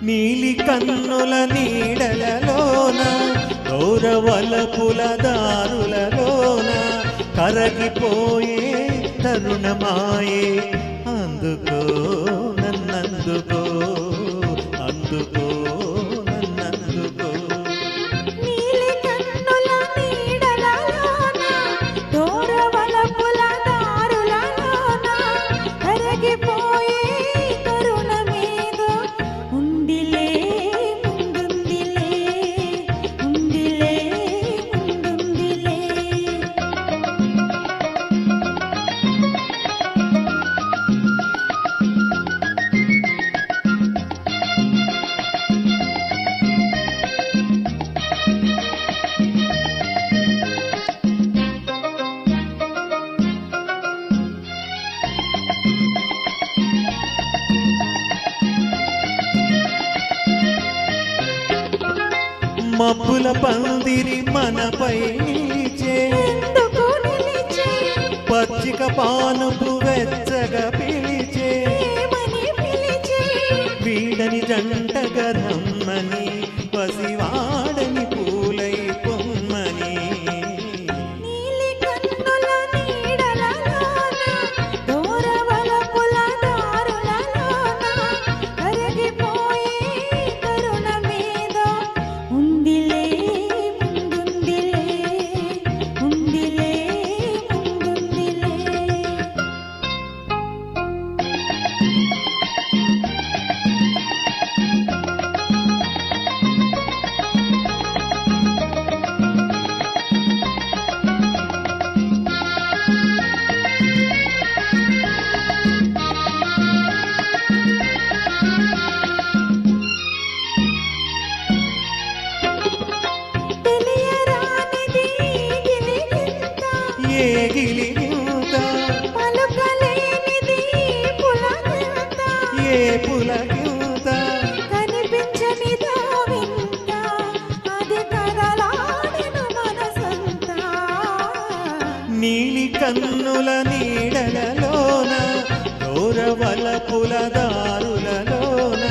నీలి కన్నుల నీడలలోన గౌరవలపుల దారులలోన కరగిపోయే తరుణమాయే అందుకో నన్నందుకో అందుకో నన్నందుకో నీలి కన్నుల నీడలలోన గౌరవలపుల దారులలోన కరగిపోయే తరుణమేదో ఉందిలే ముందుందిలే ఉందిలే ముందుందిలే మబ్బుల పందిరి మనపై నిలిచే ఎందుకు నిలిచే పచ్చిక పానుపు వెచ్చగా పిలిచే ఏమని పిలిచే వీడని జంటగా రమ్మని పసివాడని పూలై పొమ్మని నీలి కన్నుల నీడలలోన గౌరవలపుల దారులలోన కరగిపోయే తరుణమేదో ఉందిలే ముందుందిలే ఉందిలే ముందుందిలే తెలియరానిది గిలిగింత ఏ గిలిగింత పలుకలేనిది పులకింత ఏ పులకింత కనిపించనిదో వింత అది కదలాడెను మనసంతా నీలి కన్నుల నీడలలోన గౌరవలపుల దారులలోన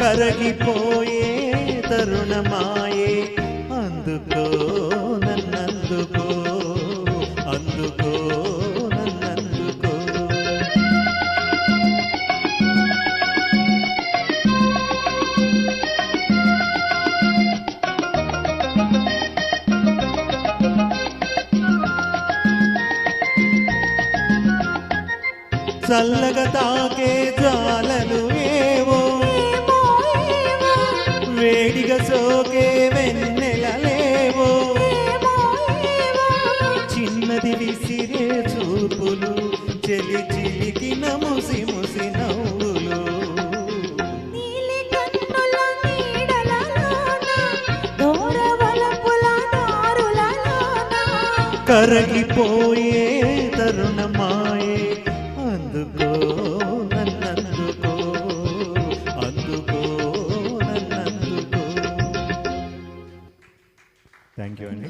కరగిపోయే తరుణమాయే అందుకో నన్నందుకో అందుకో నన్నందుకో చల్లగా తాకే జ్వాలలు ఏవో ఏమో ఏమో వేడిగా సోకే వెన్నెలలేవో ఏమో ఏమో చిన్నది విసిరే చూపులు చెలి చిలికిన ముసి ముసి నవ్వులు నీలి కన్నుల నీడలలోన గౌరవలపుల దారులలోన కరగిపోయే తరుణమాయే అందుకో నన్నందుకో అందుకో నన్నందుకో థ్యాంక్ యూ అండి.